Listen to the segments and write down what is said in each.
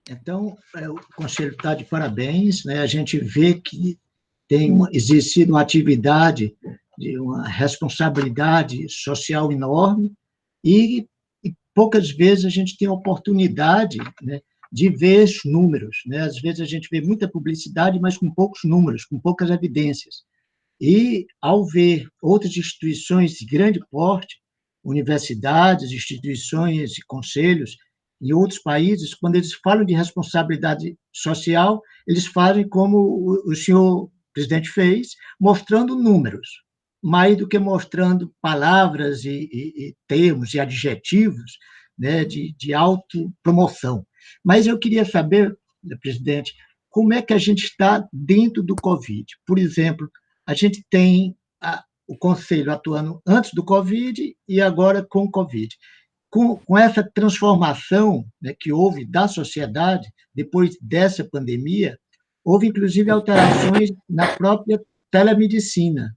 Então, o Conselho está de parabéns, né? A gente vê que tem existido uma atividade de uma responsabilidade social enorme e poucas vezes a gente tem a oportunidade, né, de ver os números, né? Às vezes a gente vê muita publicidade, mas com poucos números, com poucas evidências. E, ao ver outras instituições de grande porte, universidades, instituições e conselhos em outros países, quando eles falam de responsabilidade social, eles fazem como o senhor presidente fez, mostrando números, mais do que mostrando palavras e termos e adjetivos, né, de autopromoção. Mas eu queria saber, presidente, como é que a gente está dentro do Covid? Por exemplo, a gente tem o Conselho atuando antes do Covid e agora com o Covid. Com essa transformação, né, que houve da sociedade depois dessa pandemia, houve inclusive alterações na própria telemedicina,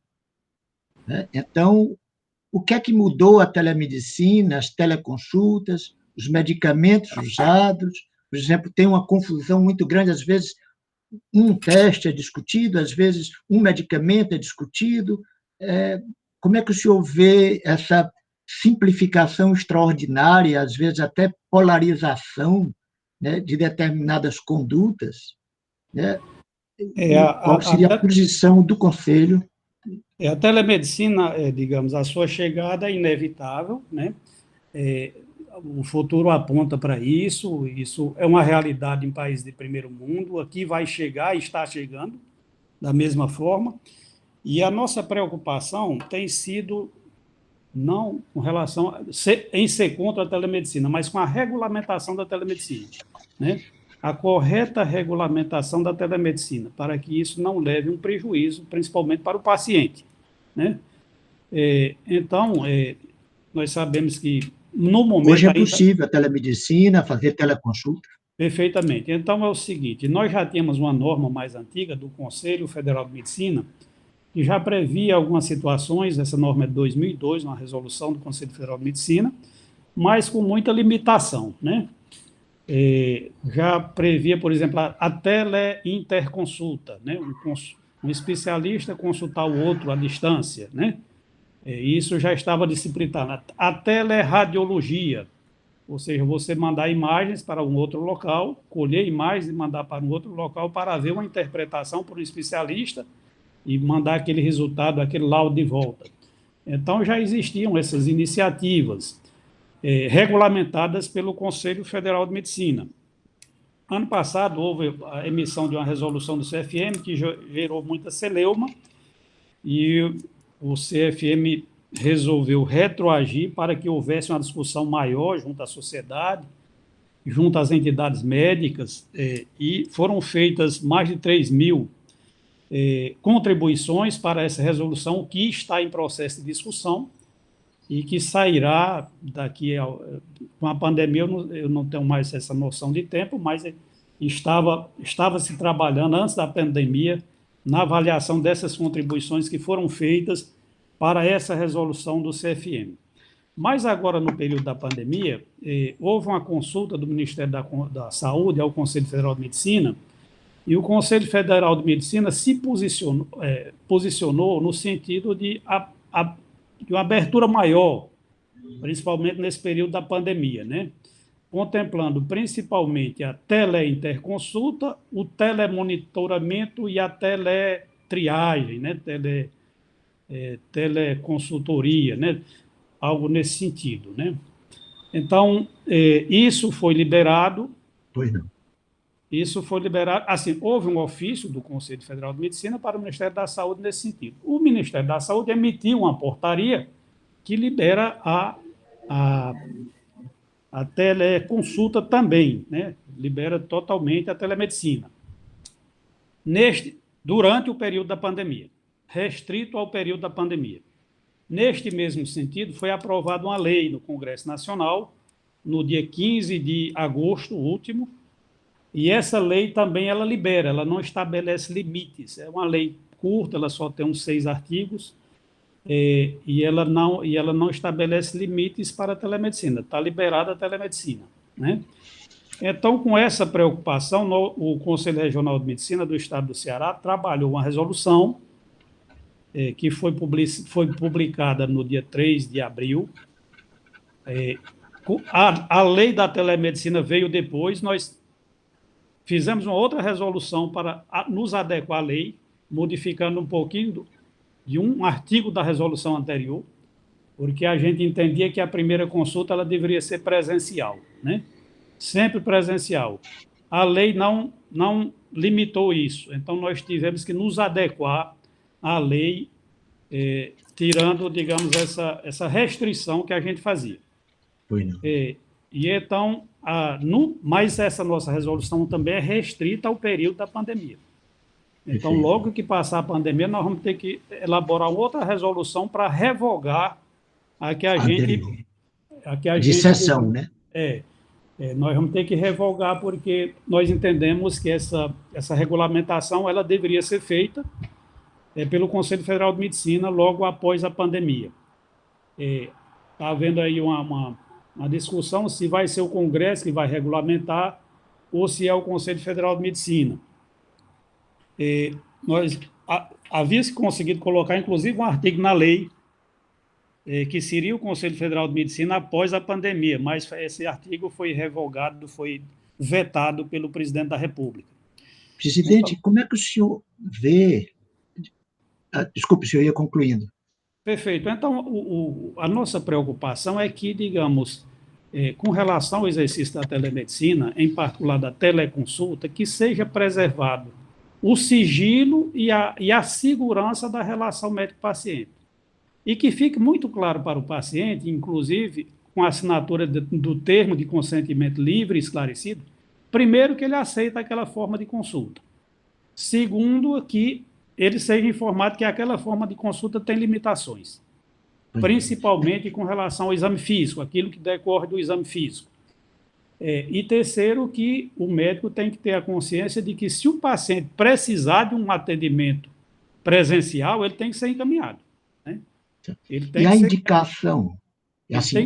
né? Então, o que é que mudou a telemedicina, as teleconsultas, os medicamentos usados? Por exemplo, tem uma confusão muito grande, às vezes um teste é discutido, às vezes um medicamento é discutido. Como é que o senhor vê essa simplificação extraordinária, às vezes até polarização, né, de determinadas condutas, né? É, E qual seria a posição do Conselho? A telemedicina, digamos, a sua chegada é inevitável, né? O futuro aponta para isso, isso é uma realidade em países de primeiro mundo, aqui vai chegar e está chegando da mesma forma, e a nossa preocupação tem sido não com relação em ser contra a telemedicina, mas com a regulamentação da telemedicina, né? A correta regulamentação da telemedicina, para que isso não leve um prejuízo, principalmente para o paciente, né? Então, nós sabemos que, no Hoje momento é ainda, possível a telemedicina, fazer teleconsulta. perfeitamente. Então, é o seguinte, nós já tínhamos uma norma mais antiga do Conselho Federal de Medicina, que já previa algumas situações, essa norma é de 2002, uma resolução do Conselho Federal de Medicina, mas com muita limitação, né? Já previa, por exemplo, a teleinterconsulta, né? Um especialista consultar o outro à distância, né? Isso já estava disciplinado. A teleradiologia, ou seja, você mandar imagens para um outro local, colher imagens e mandar para um outro local para ver uma interpretação por um especialista e mandar aquele resultado, aquele laudo de volta. Então, já existiam essas iniciativas regulamentadas pelo Conselho Federal de Medicina. Ano passado, houve a emissão de uma resolução do CFM que gerou muita celeuma e o CFM resolveu retroagir para que houvesse uma discussão maior junto à sociedade, junto às entidades médicas, e foram feitas mais de 3.000 contribuições para essa resolução, que está em processo de discussão e que sairá daqui com a pandemia. Eu não tenho mais essa noção de tempo, mas estava se trabalhando antes da pandemia na avaliação dessas contribuições que foram feitas para essa resolução do CFM. Mas agora, no período da pandemia, houve uma consulta do Ministério da Saúde ao Conselho Federal de Medicina, e o Conselho Federal de Medicina se posicionou no sentido de uma abertura maior, principalmente nesse período da pandemia, né? Contemplando principalmente a teleinterconsulta, o telemonitoramento e a teletriagem, né? Teleconsultoria, né? Algo nesse sentido, né? Então, isso foi liberado. Pois não. Isso foi liberado, assim, houve um ofício do Conselho Federal de Medicina para o Ministério da Saúde nesse sentido. O Ministério da Saúde emitiu uma portaria que libera a teleconsulta também, né? Libera totalmente a telemedicina. Durante o período da pandemia, restrito ao período da pandemia. Neste mesmo sentido, foi aprovada uma lei no Congresso Nacional, no dia 15 de agosto último, e essa lei também ela libera, ela não estabelece limites. É uma lei curta, ela só tem uns 6 artigos, e ela não estabelece limites para a telemedicina. Está liberada a telemedicina, né? Então, com essa preocupação, o Conselho Regional de Medicina do Estado do Ceará trabalhou uma resolução que foi publicada no dia 3 de abril. A lei da telemedicina veio depois, nós fizemos uma outra resolução para nos adequar à lei, modificando um pouquinho de um artigo da resolução anterior, porque a gente entendia que a primeira consulta ela deveria ser presencial, né? Sempre presencial. A lei não limitou isso, então nós tivemos que nos adequar à lei, tirando, digamos, essa restrição que a gente fazia. E então, mas essa nossa resolução também é restrita ao período da pandemia. Então, logo que passar a pandemia, nós vamos ter que elaborar outra resolução para revogar a que a gente... de exceção, né? Nós vamos ter que revogar porque nós entendemos que essa regulamentação ela deveria ser feita pelo Conselho Federal de Medicina logo após a pandemia. Está havendo aí uma discussão se vai ser o Congresso que vai regulamentar ou se é o Conselho Federal de Medicina. Nós havia-se conseguido colocar, inclusive, um artigo na lei que seria o Conselho Federal de Medicina após a pandemia, mas esse artigo foi revogado, foi vetado pelo presidente da República. Presidente, então, como é que o senhor vê... Desculpe, o senhor ia concluindo. Perfeito. Então, a nossa preocupação é que, digamos, com relação ao exercício da telemedicina, em particular da teleconsulta, que seja preservado o sigilo e a segurança da relação médico-paciente. E que fique muito claro para o paciente, inclusive com a assinatura do termo de consentimento livre e esclarecido, primeiro, que ele aceita aquela forma de consulta. Segundo, que ele seja informado que aquela forma de consulta tem limitações, principalmente com relação ao exame físico, aquilo que decorre do exame físico. E terceiro, que o médico tem que ter a consciência de que se o paciente precisar de um atendimento presencial, ele tem que ser encaminhado. Né? E a indicação?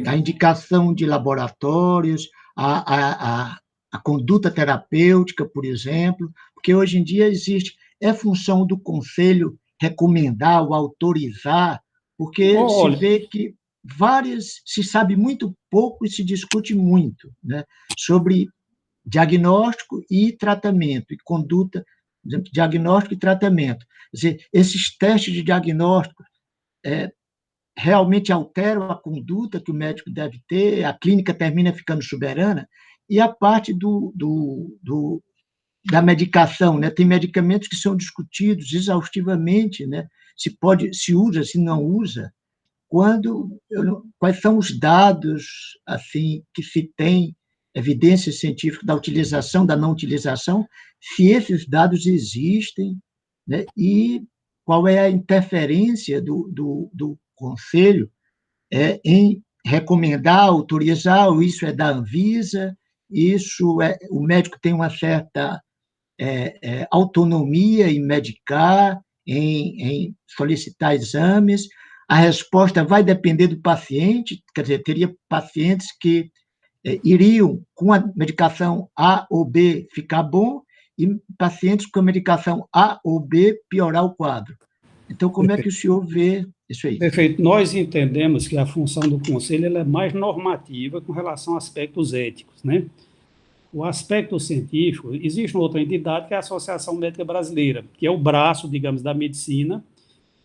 A indicação de laboratórios, a conduta terapêutica, por exemplo, porque hoje em dia existe... É função do Conselho recomendar ou autorizar, porque se vê que se sabe muito pouco e se discute muito, né, sobre diagnóstico e tratamento, e conduta, por exemplo, diagnóstico e tratamento. Quer dizer, esses testes de diagnóstico realmente alteram a conduta que o médico deve ter, a clínica termina ficando soberana, e a parte da medicação, né? Tem medicamentos que são discutidos exaustivamente, né? Se usa, se não usa, quais são os dados assim que se tem evidência científica da utilização, da não utilização, se esses dados existem, né? E qual é a interferência do Conselho em recomendar, autorizar, ou isso é da Anvisa, o médico tem uma certa autonomia em medicar, em solicitar exames. A resposta vai depender do paciente, quer dizer, teria pacientes que iriam com a medicação A ou B ficar bom, e pacientes com a medicação A ou B piorar o quadro. Então, como é que o senhor vê isso aí? Perfeito. Nós entendemos que a função do Conselho ela é mais normativa com relação a aspectos éticos, né? O aspecto científico, existe uma outra entidade que é a Associação Médica Brasileira, que é o braço, digamos, da medicina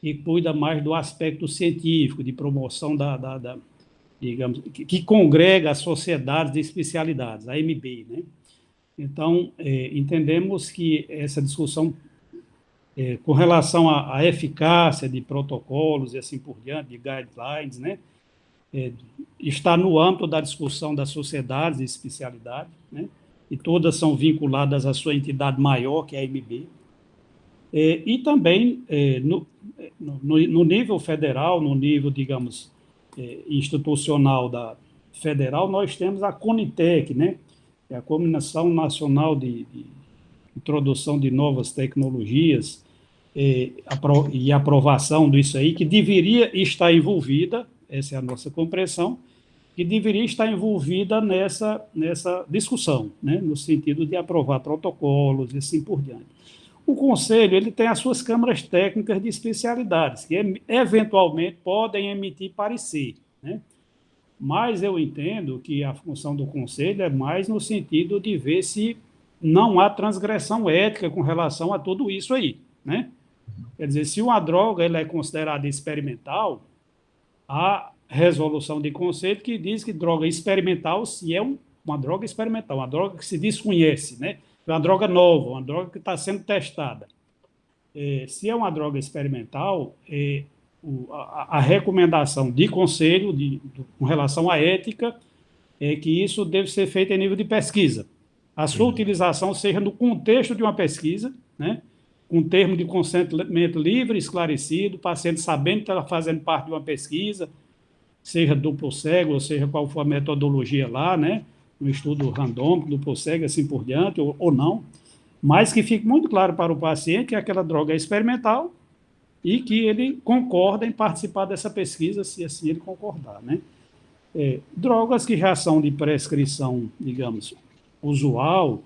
e cuida mais do aspecto científico, de promoção digamos, que congrega as sociedades de especialidades, a AMB, né? Então, entendemos que essa discussão com relação à eficácia de protocolos e assim por diante, de guidelines, né? Está no âmbito da discussão das sociedades de especialidade, né? E todas são vinculadas à sua entidade maior, que é a AMB. E também, no nível federal, no nível, digamos, institucional da federal, nós temos a CONITEC, né? É a Comissão Nacional de Introdução de Novas Tecnologias e aprovação disso aí, que deveria estar envolvida, essa é a nossa compreensão, que deveria estar envolvida nessa discussão, né, no sentido de aprovar protocolos e assim por diante. O Conselho ele tem as suas câmaras técnicas de especialidades, que eventualmente podem emitir parecer, né? Mas eu entendo que a função do Conselho é mais no sentido de ver se não há transgressão ética com relação a tudo isso aí, né? Quer dizer, se uma droga ela é considerada experimental, há resolução de conselho que diz que droga experimental, se é uma droga experimental, uma droga que se desconhece, né? Uma droga nova, uma droga que está sendo testada. Se é uma droga experimental, a recomendação de conselho com relação à ética é que isso deve ser feito em nível de pesquisa. A sua utilização seja no contexto de uma pesquisa, né? Com termo de consentimento livre, esclarecido, o paciente sabendo que está fazendo parte de uma pesquisa, seja duplo cego, ou seja qual for a metodologia lá, né? Um estudo randômico, duplo cego, assim por diante, ou não, mas que fique muito claro para o paciente que aquela droga é experimental e que ele concorda em participar dessa pesquisa, se assim ele concordar, né? Drogas que já são de prescrição, digamos, usual,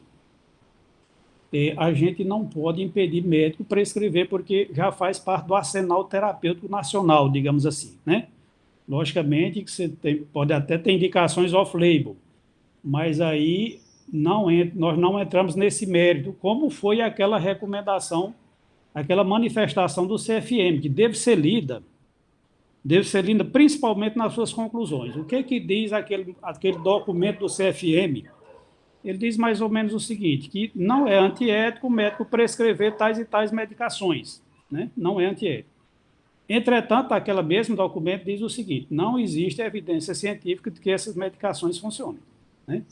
a gente não pode impedir médico prescrever, porque já faz parte do arsenal terapêutico nacional, digamos assim, né? Logicamente que você pode até ter indicações off-label, mas aí nós não entramos nesse mérito, como foi aquela recomendação, aquela manifestação do CFM, que deve ser lida principalmente nas suas conclusões. O que diz aquele documento do CFM? Ele diz mais ou menos o seguinte, que não é antiético o médico prescrever tais e tais medicações, né? Não é antiético. Entretanto, aquele mesmo documento diz o seguinte, não existe evidência científica de que essas medicações funcionem, né?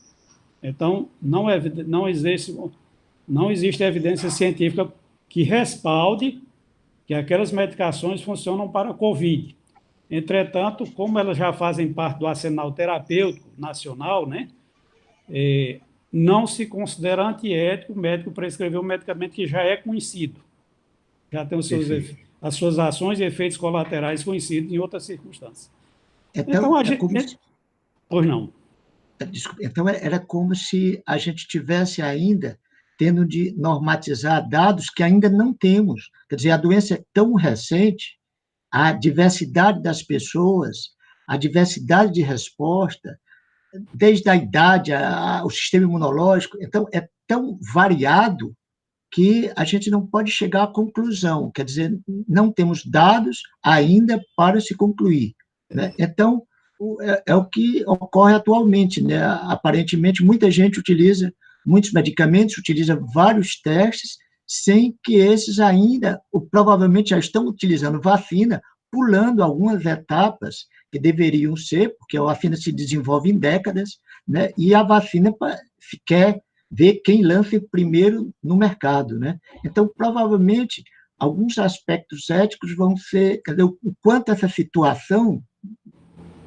Então, não existe evidência científica que respalde que aquelas medicações funcionam para a COVID. Entretanto, como elas já fazem parte do arsenal terapêutico nacional, né, não se considera antiético o médico prescrever um medicamento que já é conhecido, já tem as suas ações e efeitos colaterais conhecidos em outras circunstâncias. Então, Pois não. Desculpa, então, era como se a gente tivesse ainda tendo de normatizar dados que ainda não temos. Quer dizer, a doença é tão recente, a diversidade das pessoas, a diversidade de resposta, desde a idade, o sistema imunológico, então, é tão variado que a gente não pode chegar à conclusão, quer dizer, não temos dados ainda para se concluir, né? Então, é o que ocorre atualmente, né? Aparentemente, muita gente utiliza muitos medicamentos, utiliza vários testes, sem que esses ainda, ou provavelmente já estão utilizando vacina, pulando algumas etapas que deveriam ser, porque a vacina se desenvolve em décadas, né? E a vacina quer ver quem lança primeiro no mercado, né? Então, provavelmente, alguns aspectos éticos vão ser, quer dizer, o quanto essa situação,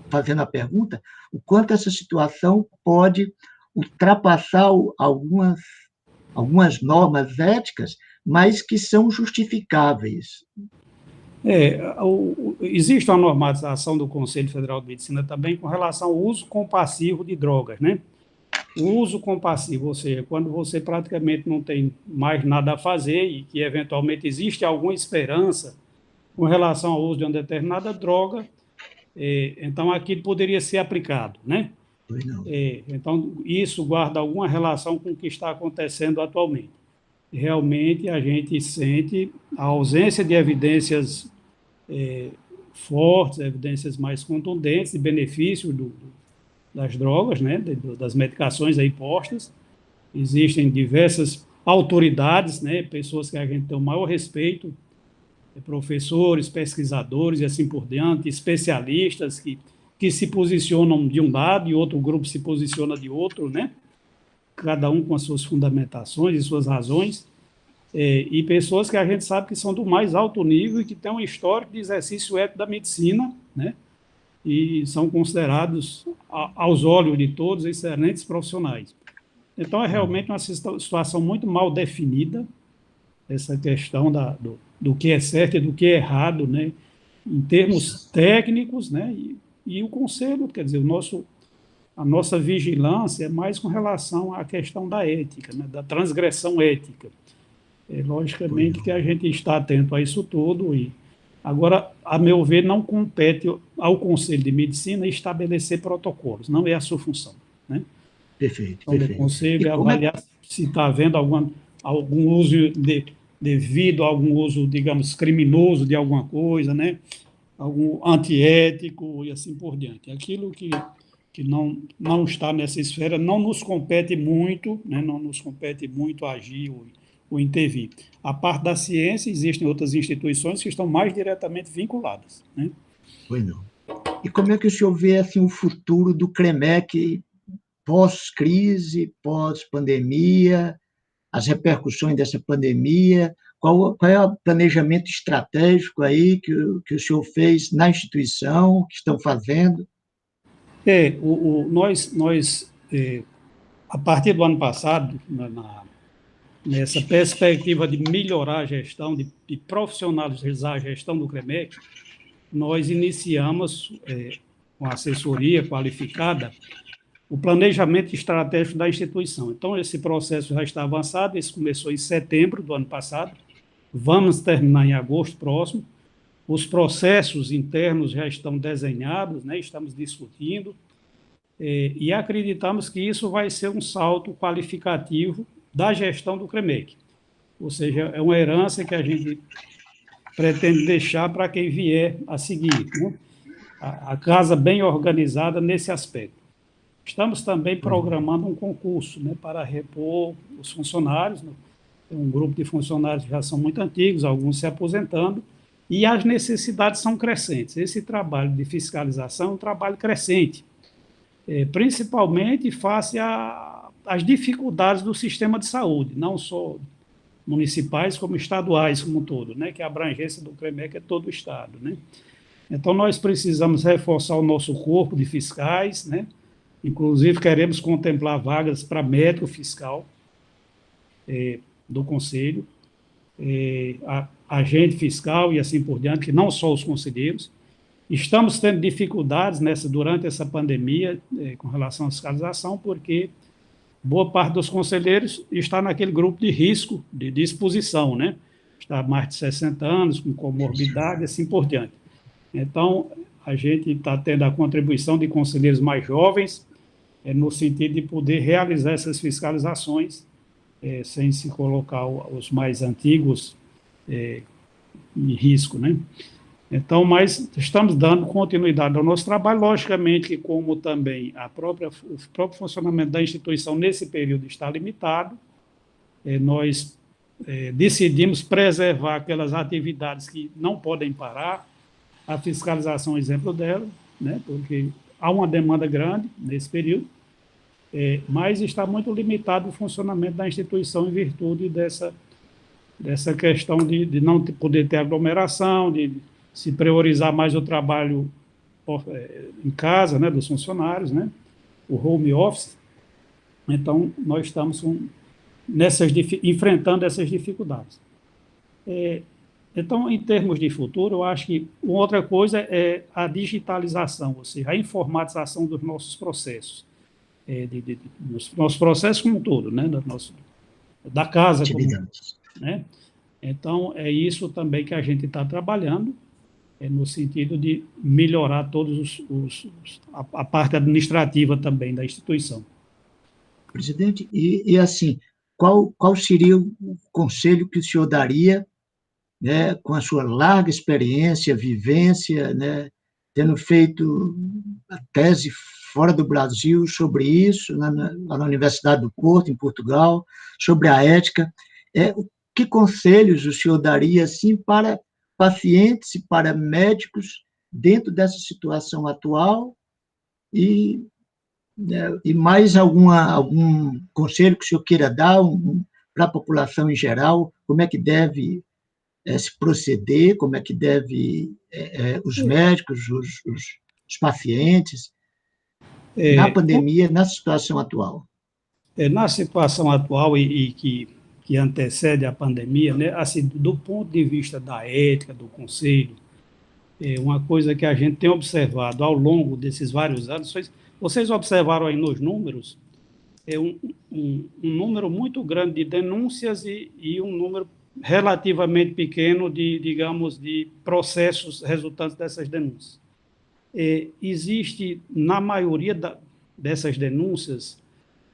fazendo a pergunta, o quanto essa situação pode ultrapassar algumas normas éticas, mas que são justificáveis. Existe uma normatização do Conselho Federal de Medicina também com relação ao uso compassivo de drogas, né? O uso compassivo, ou seja, quando você praticamente não tem mais nada a fazer e que eventualmente existe alguma esperança com relação ao uso de uma determinada droga, então aquilo poderia ser aplicado, né? Então, isso guarda alguma relação com o que está acontecendo atualmente. Realmente, a gente sente a ausência de evidências fortes, evidências mais contundentes de benefício das drogas, né, das medicações aí postas. Existem diversas autoridades, né, pessoas que a gente tem o maior respeito, professores, pesquisadores e assim por diante, especialistas que se posicionam de um lado e outro grupo se posiciona de outro, né, cada um com as suas fundamentações e suas razões, e pessoas que a gente sabe que são do mais alto nível e que têm um histórico de exercício ético da medicina, né, e são considerados, aos olhos de todos, excelentes profissionais. Então, é realmente uma situação muito mal definida, essa questão do que é certo e do que é errado, né, em termos técnicos, né, e o Conselho, quer dizer, o nosso a nossa vigilância é mais com relação à questão da ética, né, da transgressão ética. Logicamente que a gente está atento a isso tudo e, agora, a meu ver, não compete ao Conselho de Medicina estabelecer protocolos, não é a sua função, né? Perfeito, Então, do perfeito. Conselho E é como é, avaliar se está havendo algum uso devido a algum uso, digamos, criminoso de alguma coisa, né? Algum antiético e assim por diante. Aquilo que não está nessa esfera não nos compete muito, né? Não nos compete muito agir ou intervir. A parte da ciência, existem outras instituições que estão mais diretamente vinculadas, né? pois não. E como é que o senhor vê assim, o futuro do CREMEC pós-crise, pós-pandemia, as repercussões dessa pandemia? Qual é o planejamento estratégico aí que o senhor fez na instituição, que estão fazendo? A partir do ano passado, nessa perspectiva de melhorar a gestão, de profissionalizar a gestão do CREMEC, nós iniciamos, com assessoria qualificada, o planejamento estratégico da instituição. Então, esse processo já está avançado, esse começou em setembro do ano passado, vamos terminar em agosto próximo. Os processos internos já estão desenhados, né? Estamos discutindo, e acreditamos que isso vai ser um salto qualificativo da gestão do CREMEC. Ou seja, é uma herança que a gente pretende deixar para quem vier a seguir, né? A casa bem organizada nesse aspecto. Estamos também programando um concurso, né, para repor os funcionários, né? Tem um grupo de funcionários que já são muito antigos, alguns se aposentando, e as necessidades são crescentes. Esse trabalho de fiscalização é um trabalho crescente, principalmente face às dificuldades do sistema de saúde, não só municipais como estaduais como um todo, né, que a abrangência do CREMEC é todo o estado, né? Então, nós precisamos reforçar o nosso corpo de fiscais, né? Inclusive, queremos contemplar vagas para médico fiscal do Conselho, agente fiscal e assim por diante, que não só os conselheiros. Estamos tendo dificuldades durante essa pandemia com relação à fiscalização, porque boa parte dos conselheiros está naquele grupo de risco, de exposição, né? Está há mais de 60 anos, com comorbidade e assim por diante. Então, a gente está tendo a contribuição de conselheiros mais jovens, no sentido de poder realizar essas fiscalizações, sem se colocar os mais antigos em risco, né? Então, mas estamos dando continuidade ao nosso trabalho, logicamente que como também o próprio funcionamento da instituição nesse período está limitado, nós decidimos preservar aquelas atividades que não podem parar, a fiscalização é um exemplo dela, né, porque há uma demanda grande nesse período, mas está muito limitado o funcionamento da instituição em virtude dessa questão de não poder ter aglomeração, de se priorizar mais o trabalho em casa, né, dos funcionários, né, o home office. Então, nós estamos enfrentando essas dificuldades. Então, em termos de futuro, eu acho que outra coisa é a digitalização, ou seja, a informatização dos nossos processos, dos nossos processos como um todo, né, da casa como um todo, né? Então, é isso também que a gente está trabalhando, no sentido de melhorar todos a parte administrativa também da instituição. Presidente, e assim, qual seria o conselho que o senhor daria, né, com a sua larga experiência, vivência, né, tendo feito a tese fora do Brasil sobre isso, lá na Universidade do Porto, em Portugal, sobre a ética, que conselhos o senhor daria assim, para pacientes e para médicos dentro dessa situação atual e, né, e mais algum conselho que o senhor queira dar para a população em geral, como é que deve se proceder, como é que deve os médicos, os pacientes, na pandemia, na situação atual? Na situação atual e que antecede a pandemia, né, assim, do ponto de vista da ética, do conselho, uma coisa que a gente tem observado ao longo desses vários anos foi Vocês observaram aí nos números, um número muito grande de denúncias e um número relativamente pequeno de, digamos, de processos resultantes dessas denúncias. Existe, na maioria dessas denúncias,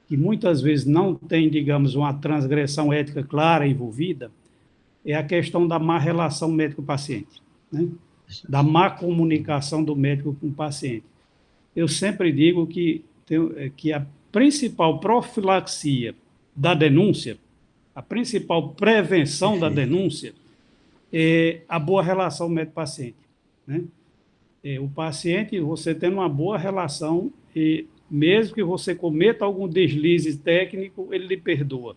que muitas vezes não tem, digamos, uma transgressão ética clara envolvida, é a questão da má relação médico-paciente, né? Da má comunicação do médico com o paciente. Eu sempre digo que a principal profilaxia da denúncia, a principal prevenção da denúncia é a boa relação médico-paciente, né? O paciente, você tendo uma boa relação, e mesmo que você cometa algum deslize técnico, ele lhe perdoa.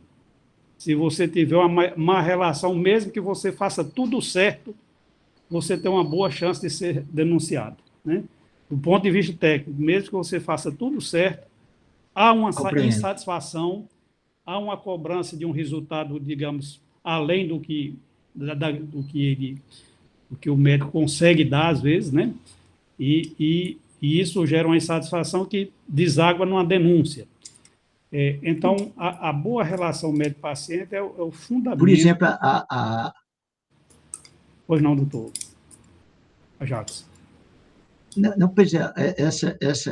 Se você tiver uma má relação, mesmo que você faça tudo certo, você tem uma boa chance de ser denunciado, né? Do ponto de vista técnico, mesmo que você faça tudo certo, há uma insatisfação, há uma cobrança de um resultado, digamos, além do que o médico consegue dar, às vezes, né? E isso gera uma insatisfação que deságua numa denúncia. Então, a boa relação médico-paciente é o fundamento. Por exemplo, Pois não, doutor Jacques. Não, pois é,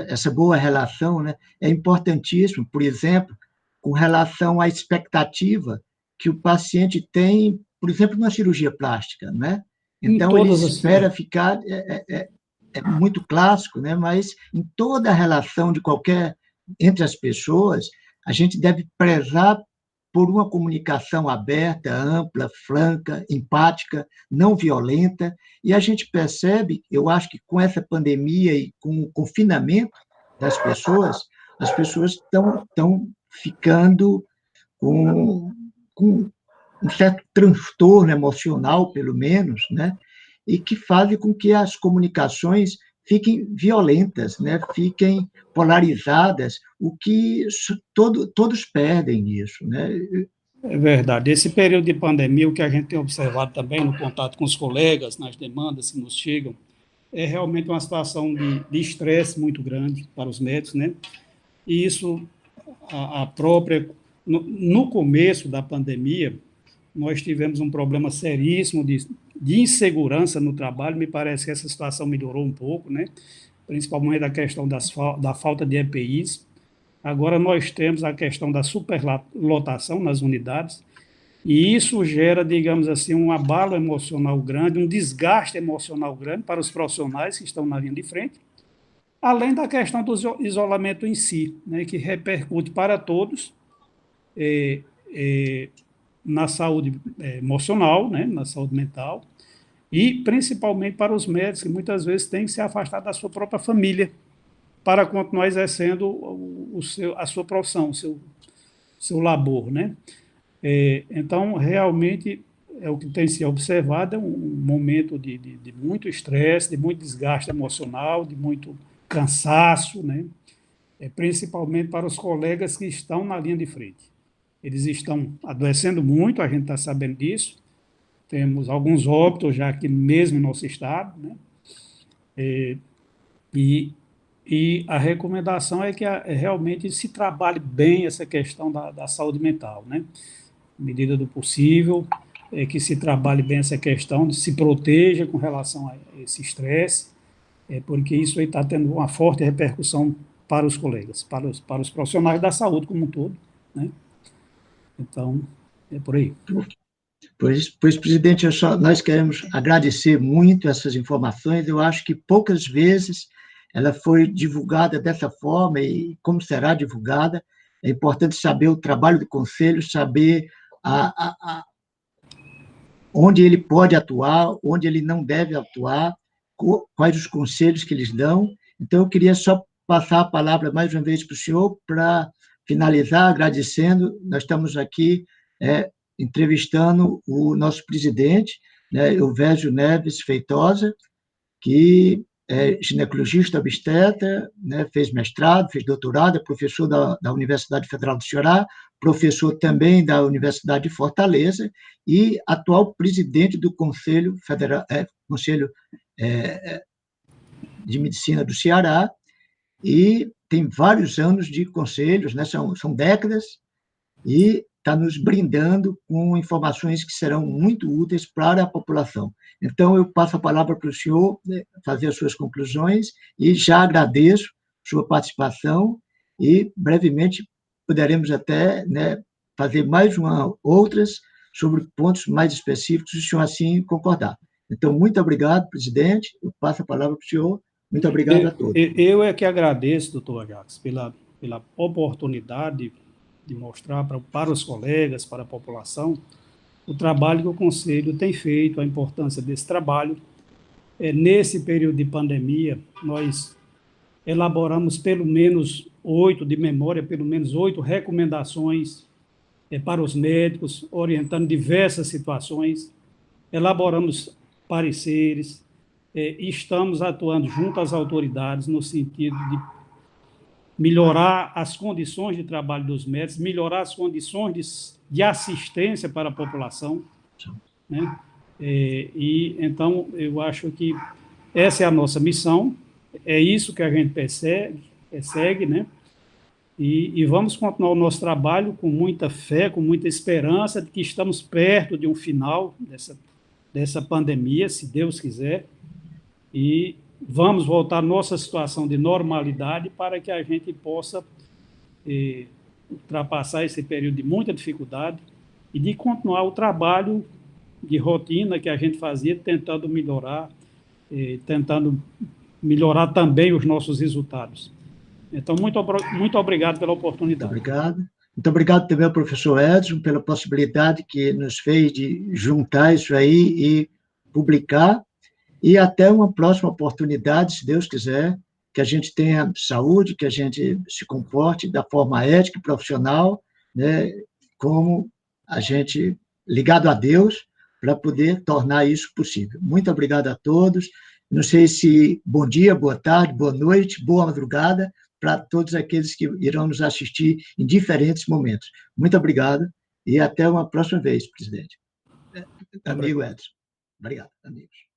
essa boa relação, né, é importantíssimo, por exemplo, com relação à expectativa que o paciente tem, por exemplo, numa cirurgia plástica, né? Então, ele espera ficar, é muito clássico, né? Mas em toda a relação entre as pessoas, a gente deve prezar por uma comunicação aberta, ampla, franca, empática, não violenta, e a gente percebe, eu acho que com essa pandemia e com o confinamento das pessoas, as pessoas estão ficando com um certo transtorno emocional, pelo menos, né? E que fazem com que as comunicações fiquem violentas, né? Fiquem polarizadas, o que todos perdem nisso, né? É verdade. Esse período de pandemia, o que a gente tem observado também no contato com os colegas, nas demandas que nos chegam, é realmente uma situação de estresse muito grande para os médicos, né? E isso, a própria... No começo da pandemia, nós tivemos um problema seríssimo de insegurança no trabalho. Me parece que essa situação melhorou um pouco, né? Principalmente a questão da falta de EPIs. Agora nós temos a questão da superlotação nas unidades, e isso gera, digamos assim, um abalo emocional grande, um desgaste emocional grande para os profissionais que estão na linha de frente, além da questão do isolamento em si, né, que repercute para todos, na saúde emocional, né, na saúde mental, e principalmente para os médicos, que muitas vezes têm que se afastar da sua própria família para continuar exercendo a sua profissão, o seu labor, né? Então, realmente, é o que tem se observado, é um momento de muito estresse, de muito desgaste emocional, de muito cansaço, né? Principalmente para os colegas que estão na linha de frente. Eles estão adoecendo muito, a gente está sabendo disso. Temos alguns óbitos já aqui mesmo em nosso estado, né? E a recomendação é que realmente se trabalhe bem essa questão da saúde mental, né? À medida do possível, que se trabalhe bem essa questão, de se proteja com relação a esse estresse, porque isso aí está tendo uma forte repercussão para os colegas, para os profissionais da saúde como um todo, né? Então, é por aí. Pois, presidente, nós queremos agradecer muito essas informações. Eu acho que poucas vezes ela foi divulgada dessa forma e como será divulgada. É importante saber o trabalho do Conselho, saber onde ele pode atuar, onde ele não deve atuar, quais os conselhos que eles dão. Então, eu queria só passar a palavra mais uma vez para o senhor, para finalizar agradecendo. Nós estamos aqui entrevistando o nosso presidente, né, Elvésio Neves Feitosa, que é ginecologista obstetra, né, fez mestrado, fez doutorado, é professor da Universidade Federal do Ceará, professor também da Universidade de Fortaleza e atual presidente do Conselho Federal, Conselho de Medicina do Ceará, e tem vários anos de conselhos, né? São décadas, e está nos brindando com informações que serão muito úteis para a população. Então, eu passo a palavra para o senhor, né, fazer as suas conclusões, e já agradeço sua participação, e brevemente poderemos até, né, fazer mais outras sobre pontos mais específicos, se o senhor assim concordar. Então, muito obrigado, presidente, eu passo a palavra para o senhor. Muito obrigado a todos. Eu é que agradeço, doutor Ajax, pela oportunidade de mostrar para os colegas, para a população, o trabalho que o Conselho tem feito, a importância desse trabalho. Nesse período de pandemia, nós elaboramos pelo menos 8 recomendações para os médicos, orientando diversas situações, elaboramos pareceres, estamos atuando junto às autoridades no sentido de melhorar as condições de trabalho dos médicos, melhorar as condições de assistência para a população, né? Então, eu acho que essa é a nossa missão, é isso que a gente persegue, né? E vamos continuar o nosso trabalho com muita fé, com muita esperança de que estamos perto de um final dessa pandemia, se Deus quiser, e vamos voltar à nossa situação de normalidade para que a gente possa ultrapassar esse período de muita dificuldade e de continuar o trabalho de rotina que a gente fazia, tentando melhorar também os nossos resultados. Então, muito obrigado pela oportunidade. Muito obrigado também ao professor Edson pela possibilidade que nos fez de juntar isso aí e publicar, e até uma próxima oportunidade, se Deus quiser, que a gente tenha saúde, que a gente se comporte da forma ética e profissional, né, como a gente ligado a Deus, para poder tornar isso possível. Muito obrigado a todos. Não sei se bom dia, boa tarde, boa noite, boa madrugada, para todos aqueles que irão nos assistir em diferentes momentos. Muito obrigado e até uma próxima vez, presidente. Amigo Edson. Obrigado, amigos.